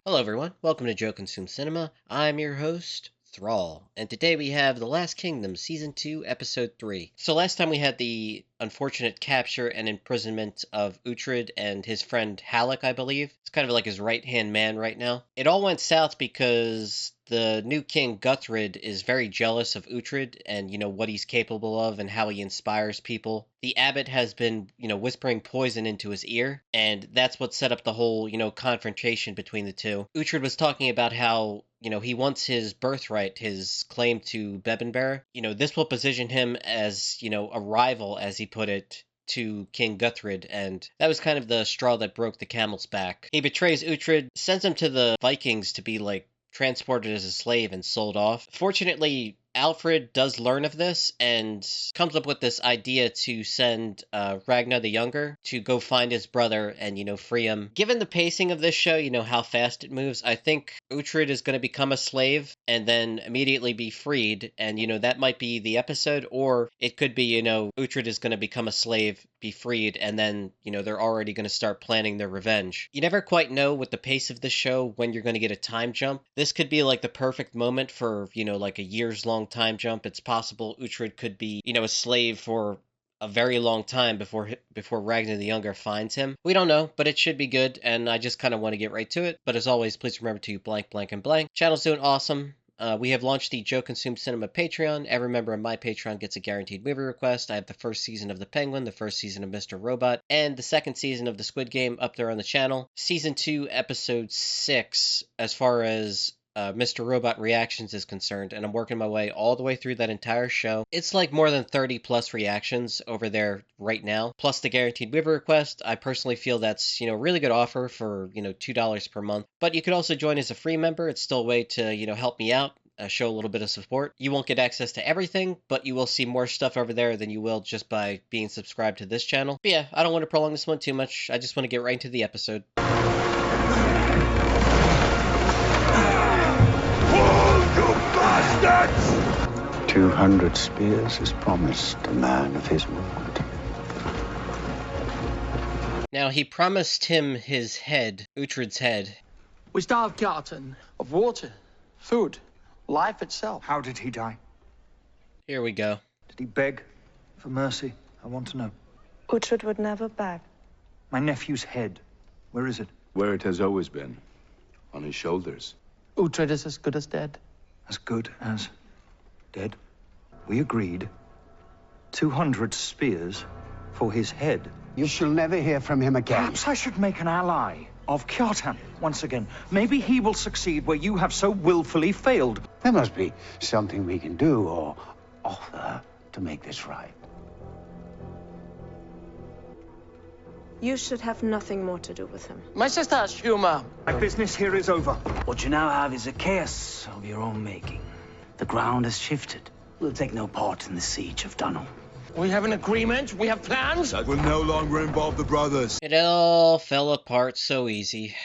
Hello, everyone. Welcome to Joe Consume Cinema. I'm your host, Thrall, and today we have The Last Kingdom, Season 2, Episode 3. So last time we had the unfortunate capture and imprisonment of Uhtred and his friend Halleck, I believe. It's kind of like his right-hand man right now. It all went south because the new king Guthred is very jealous of Uhtred and, what he's capable of and how he inspires people. The abbot has been, whispering poison into his ear, and that's what set up the whole, confrontation between the two. Uhtred was talking about how he wants his birthright, his claim to Bebbanburg. This will position him as, a rival, as he put it, to King Guthred, and that was kind of the straw that broke the camel's back. He betrays Uhtred, sends him to the Vikings to be, transported as a slave and sold off. Fortunately, Alfred does learn of this and comes up with this idea to send Ragnar the Younger to go find his brother and, free him. Given the pacing of this show, how fast it moves, I think Uhtred is going to become a slave and then immediately be freed. And, that might be the episode, or it could be, Uhtred is going to become a slave, be freed, and then, they're already going to start planning their revenge. You never quite know with the pace of this show when you're going to get a time jump. This could be like the perfect moment for, a years long time jump. It's possible Uhtred could be, a slave for a very long time before Ragnar the Younger finds him. We don't know, but it should be good, and I just kind of want to get right to it. But as always, please remember to blank, blank, and blank. Channel's doing awesome. We have launched the Joe Consume Cinema Patreon. Every member of my Patreon gets a guaranteed movie request. I have the first season of The Penguin, the first season of Mr. Robot, and the second season of The Squid Game up there on the channel. Season 2, Episode 6, as far as Mr. Robot Reactions is concerned, and I'm working my way all the way through that entire show. It's like more than 30 plus reactions over there right now, plus the guaranteed movie request. I personally feel that's, really good offer for, $2 per month. But you could also join as a free member. It's still a way to, help me out. Show a little bit of support. You won't get access to everything, but you will see more stuff over there than you will just by being subscribed to this channel. But yeah, I don't want to prolong this one too much. I just want to get right into the episode. Bastards! 200 spears is promised a man of his word. Now, he promised him his head, Uhtred's head. We starved Kjartan of water, food, life itself. How did he die? Here we go. Did he beg for mercy? I want to know. Uhtred would never beg. My nephew's head, where is it? Where it has always been, on his shoulders. Uhtred is as good as dead. As good as dead? We agreed. 200 spears for his head. You shall never hear from him again. Perhaps I should make an ally of Kjartan once again. Maybe he will succeed where you have so willfully failed. There must be something we can do or offer to make this right. You should have nothing more to do with him. My sister has humor. My business here is over. What you now have is a chaos of your own making. The ground has shifted. We'll take no part in the siege of Dunham. We have an agreement. We have plans. That will no longer involve the brothers. It all fell apart so easy.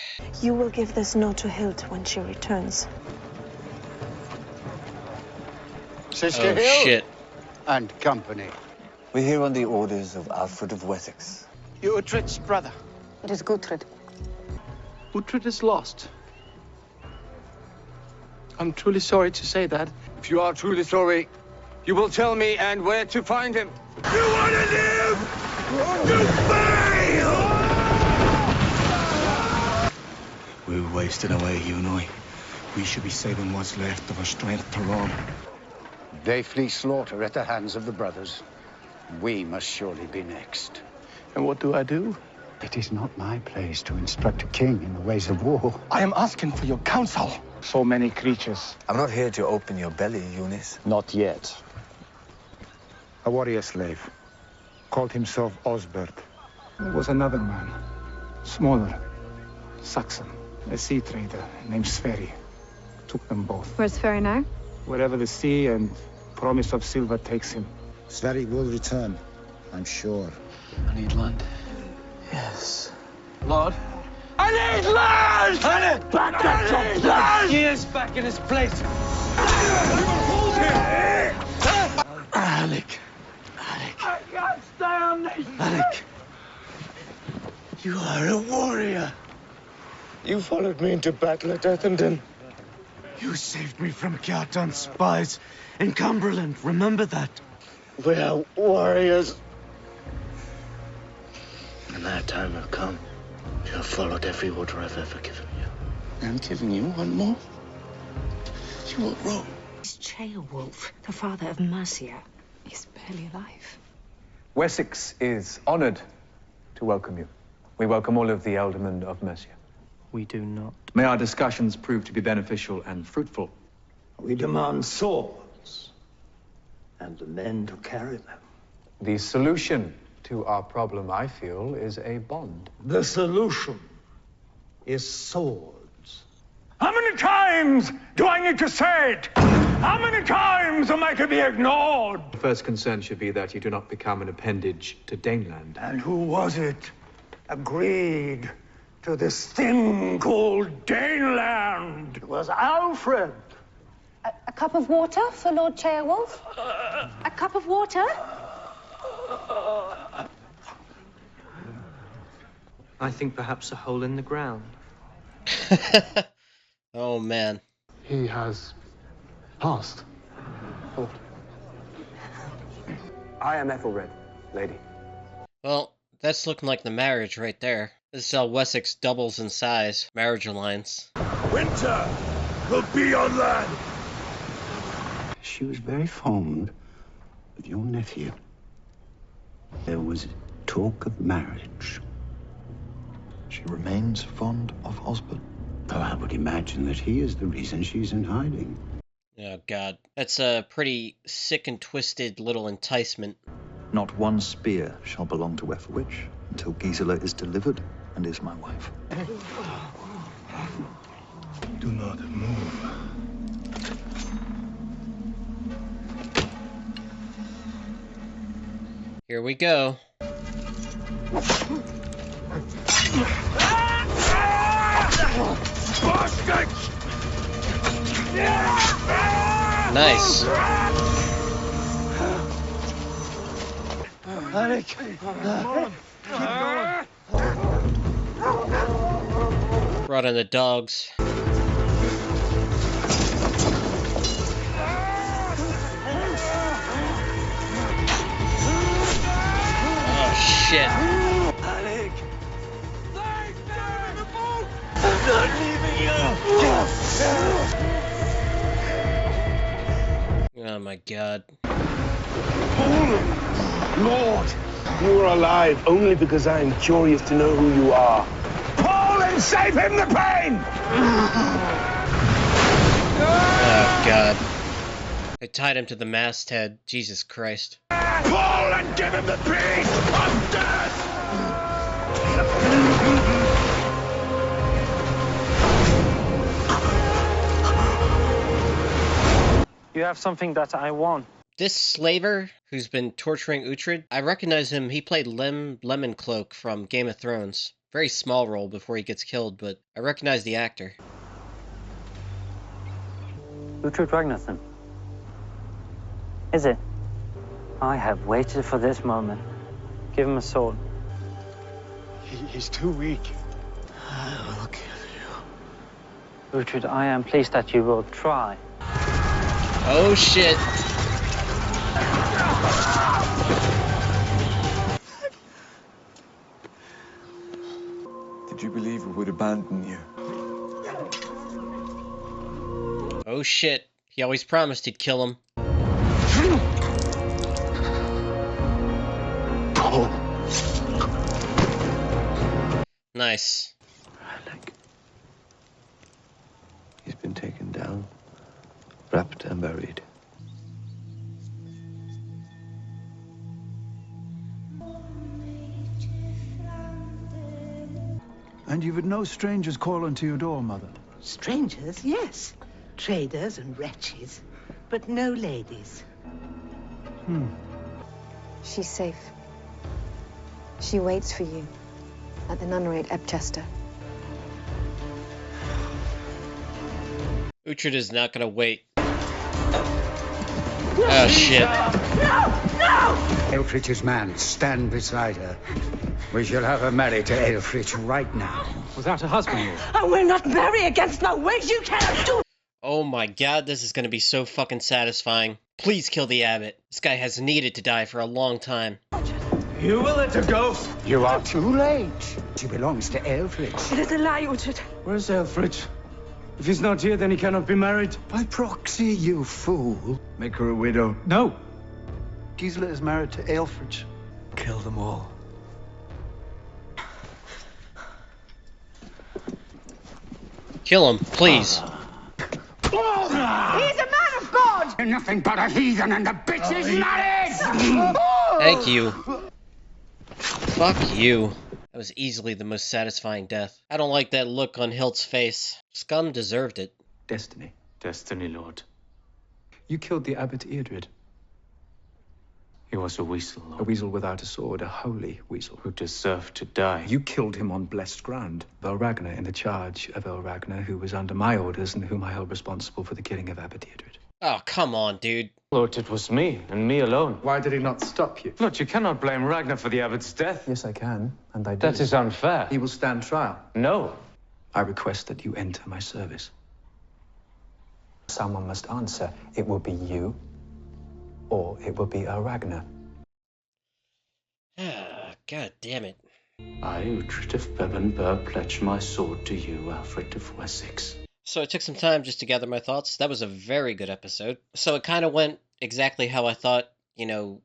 You will give this note to Hild when she returns. Sister Oh, Hild. shit. And company. We're here on the orders of Alfred of Wessex. You're Uhtred's brother. It is Guthred. Uhtred is lost. I'm truly sorry to say that. If you are truly sorry, you will tell me and where to find him. You want to live? You fail! We're wasting away, you and I. We should be saving what's left of our strength to run. They flee slaughter at the hands of the brothers. We must surely be next. And what do I do? It is not my place to instruct a king in the ways of war. I am asking for your counsel. So many creatures. I'm not here to open your belly, Eunice. Not yet. A warrior slave. Called himself Osbert. There was another man. Smaller. Saxon. A sea trader named Sverri. Took them both. Where's Ferry now? Wherever the sea and promise of silver takes him. Sverri will return, I'm sure. I need land. Yes. Lord. I need land! I need back at land! He is back in his place. Alec. I can't stay on this. Alec. You are a warrior. You followed me into battle at Ethandon. You saved me from Kjartan's spies in Cumberland. Remember that? We are warriors. And that time will come. You have followed every order I've ever given you. I'm giving you one more. You will roam. It's Ceolwulf, the father of Mercia. He's barely alive. Wessex is honored to welcome you. We welcome all of the Ealdormen of Mercia. We do not. May our discussions prove to be beneficial and fruitful. We demand swords and the men to carry them. The solution to our problem, I feel, is a bond. The solution is swords. How many times do I need to say it? How many times am I to be ignored? The first concern should be that you do not become an appendage to Daneland. And who was it agreed to this thing called Daneland? It was Alfred. A cup of water for Lord Ceolwulf? A cup of water? I think perhaps a hole in the ground. Oh, man. He has passed. Oh. I am Ethelred, lady. Well, that's looking like the marriage right there. This is how Wessex doubles in size. Marriage alliance. Winter will be on land. She was very fond of your nephew. There was talk of marriage. She remains fond of Osborne. Well, I would imagine that he is the reason she's in hiding. Oh, God. That's a pretty sick and twisted little enticement. Not one spear shall belong to Ethelwich until Gisela is delivered and is my wife. Do not move. Here we go. Nice. Alec. Brought in the dogs. Oh, shit. Alec. I'm not leaving you. Oh, my God. Lord, you are alive only because I am curious to know who you are. Pull and save him the pain! Oh, God. They tied him to the masthead. Jesus Christ. Pull and give him the peace of death! You have something that I want. This slaver who's been torturing Uhtred, I recognize him. He played Lemoncloak from Game of Thrones. Very small role before he gets killed, but I recognize the actor. Uhtred Ragnarsson. Is it? I have waited for this moment. Give him a sword. He's too weak. I will kill you. Uhtred, I am pleased that you will try. Oh, shit. Did you believe we would abandon you? Oh, shit. He always promised he'd kill him. Nice. Alec. He's been taken down, wrapped and buried. And you've had no strangers calling to your door, Mother? Strangers, yes. Traders and wretches, but no ladies. She's safe. She waits for you at the nunnery at Ebchester. Uhtred is not gonna wait. Oh, shit. No! No! Elfrich's man, stand beside her. We shall have her married to Aelfric right now. Without a husband? I will not marry against my wish. You cannot do. Oh my god, this is gonna be so fucking satisfying. Please kill the abbot. This guy has needed to die for a long time. You will let her go. You are too late. She belongs to Aelfric. It is a lie, Uhtred. Where's Aelfric? If he's not here, then he cannot be married. By proxy, you fool. Make her a widow. No. Gisela is married to Aelfric. Kill them all. Kill him, please. He's a man of God! You're nothing but a heathen and the bitch is married! Thank you. Fuck you. That was easily the most satisfying death. I don't like that look on Hilt's face. Scum deserved it. Destiny. Destiny, Lord. You killed the abbot Eadred. He was a weasel, Lord. A weasel without a sword, a holy weasel. Who deserved to die. You killed him on blessed ground. Vel Ragnar in the charge of Vel Ragnar, who was under my orders and whom I held responsible for the killing of Abbot Eadred. Oh, come on, dude. Lord, it was me, and me alone. Why did he not stop you? Lord, you cannot blame Ragnar for the abbot's death. Yes, I can, and I do. That is unfair. He will stand trial. No. I request that you enter my service. Someone must answer. It will be you, or it will be Ragnar. God damn it. I, Uhtred of Bebbanburg, pledge my sword to you, Alfred of Wessex. So it took some time just to gather my thoughts. That was a very good episode. So it kind of went exactly how I thought. You know,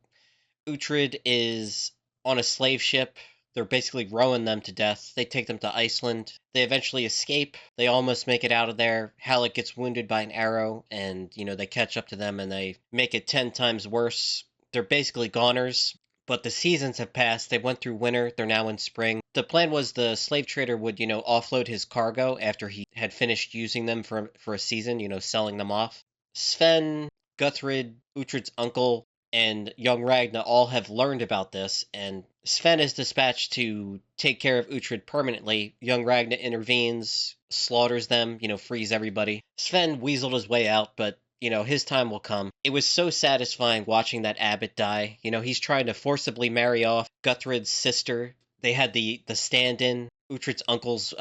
Uhtred is on a slave ship. They're basically rowing them to death. They take them to Iceland. They eventually escape. They almost make it out of there. Halleck gets wounded by an arrow, and, you know, they catch up to them and they make it 10 times worse. They're basically goners. But the seasons have passed. They went through winter. They're now in spring. The plan was the slave trader would, you know, offload his cargo after he had finished using them for a season, you know, selling them off. Sven, Guthred, Uhtred's uncle, and young Ragnar all have learned about this, and Sven is dispatched to take care of Uhtred permanently. Young Ragnar intervenes, slaughters them, you know, frees everybody. Sven weaseled his way out, but you know, his time will come. It was so satisfying watching that abbot die. You know, he's trying to forcibly marry off Guthred's sister. They had the stand-in, Uhtred's uncle's,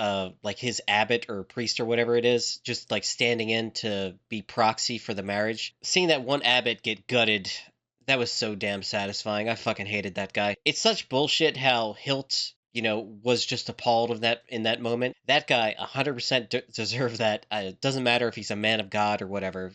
like his abbot or priest or whatever it is, just like standing in to be proxy for the marriage. Seeing that one abbot get gutted, that was so damn satisfying. I fucking hated that guy. It's such bullshit how Hilt, you know, was just appalled of that in that moment. That guy 100% deserved that. It doesn't matter if he's a man of God or whatever.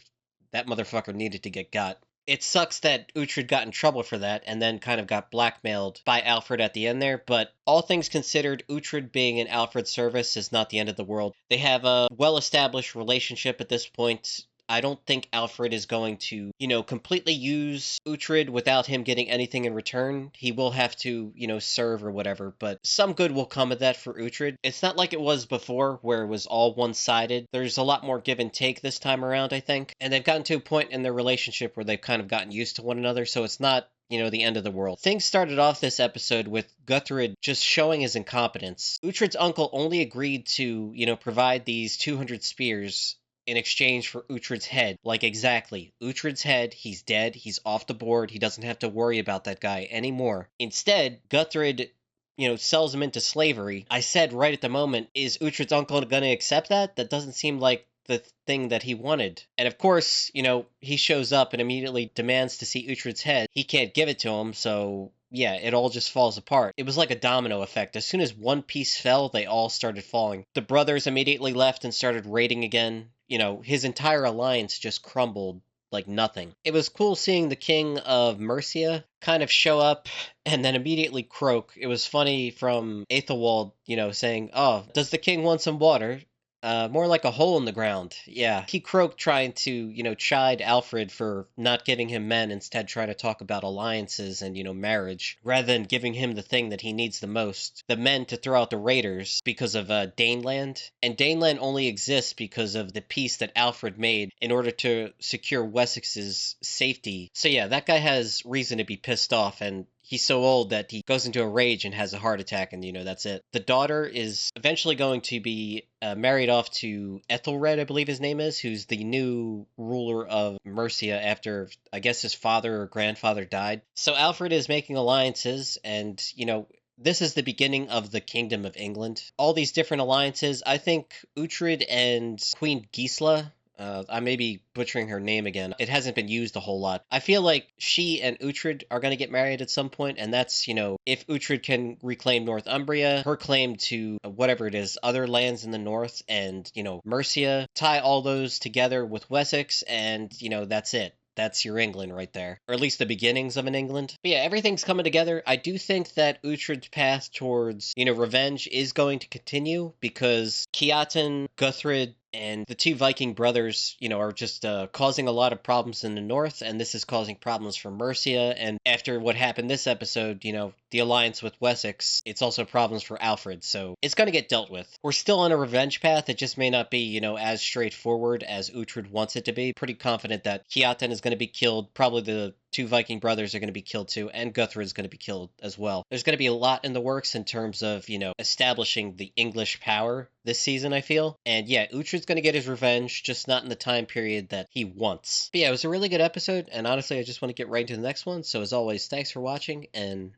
That motherfucker needed to get got. It sucks that Uhtred got in trouble for that and then kind of got blackmailed by Alfred at the end there, but all things considered, Uhtred being in Alfred's service is not the end of the world. They have a well-established relationship at this point. I don't think Alfred is going to, you know, completely use Uhtred without him getting anything in return. He will have to, you know, serve or whatever, but some good will come of that for Uhtred. It's not like it was before where it was all one-sided. There's a lot more give and take this time around, I think. And they've gotten to a point in their relationship where they've kind of gotten used to one another, so it's not, you know, the end of the world. Things started off this episode with Guthred just showing his incompetence. Uhtred's uncle only agreed to, you know, provide these 200 spears in exchange for Uhtred's head. Like, exactly. Uhtred's head, he's dead, he's off the board, he doesn't have to worry about that guy anymore. Instead, Guthred, you know, sells him into slavery. I said right at the moment, is Uhtred's uncle gonna accept that? That doesn't seem like the thing that he wanted. And of course, you know, he shows up and immediately demands to see Uhtred's head. He can't give it to him, so yeah, it all just falls apart. It was like a domino effect. As soon as one piece fell, they all started falling. The brothers immediately left and started raiding again. You know, his entire alliance just crumbled like nothing. It was cool seeing the king of Mercia kind of show up and then immediately croak. It was funny from Aethelwald, you know, saying, "Oh, does the king want some water?" More like a hole in the ground. Yeah, he croaked trying to, you know, chide Alfred for not giving him men, instead trying to talk about alliances and, you know, marriage, rather than giving him the thing that he needs the most, the men to throw out the raiders because of Daneland. And Daneland only exists because of the peace that Alfred made in order to secure Wessex's safety. So yeah, that guy has reason to be pissed off, and he's so old that he goes into a rage and has a heart attack, and, you know, that's it. The daughter is eventually going to be married off to Ethelred, I believe his name is, who's the new ruler of Mercia after, I guess, his father or grandfather died. So Alfred is making alliances, and, you know, this is the beginning of the Kingdom of England. All these different alliances. I think Uhtred and Queen Gisela, I may be butchering her name again. It hasn't been used a whole lot. I feel like she and Uhtred are going to get married at some point, and that's, if Uhtred can reclaim Northumbria, her claim to whatever it is, other lands in the north, and, Mercia, tie all those together with Wessex, and, that's it. That's your England right there. Or at least the beginnings of an England. But yeah, everything's coming together. I do think that Uhtred's path towards, revenge is going to continue because Kiatin, Guthred, and the two Viking brothers, are just causing a lot of problems in the north, and this is causing problems for Mercia. And after what happened this episode, the alliance with Wessex, it's also problems for Alfred. So it's going to get dealt with. We're still on a revenge path. It just may not be, as straightforward as Uhtred wants it to be. Pretty confident that Kiatin is going to be killed. Probably the two Viking brothers are going to be killed too, and Guthred is going to be killed as well. There's going to be a lot in the works in terms of, establishing the English power this season, I feel. And yeah, Uhtred's going to get his revenge, just not in the time period that he wants. But yeah, it was a really good episode, and honestly, I just want to get right into the next one. So as always, thanks for watching, and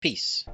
peace.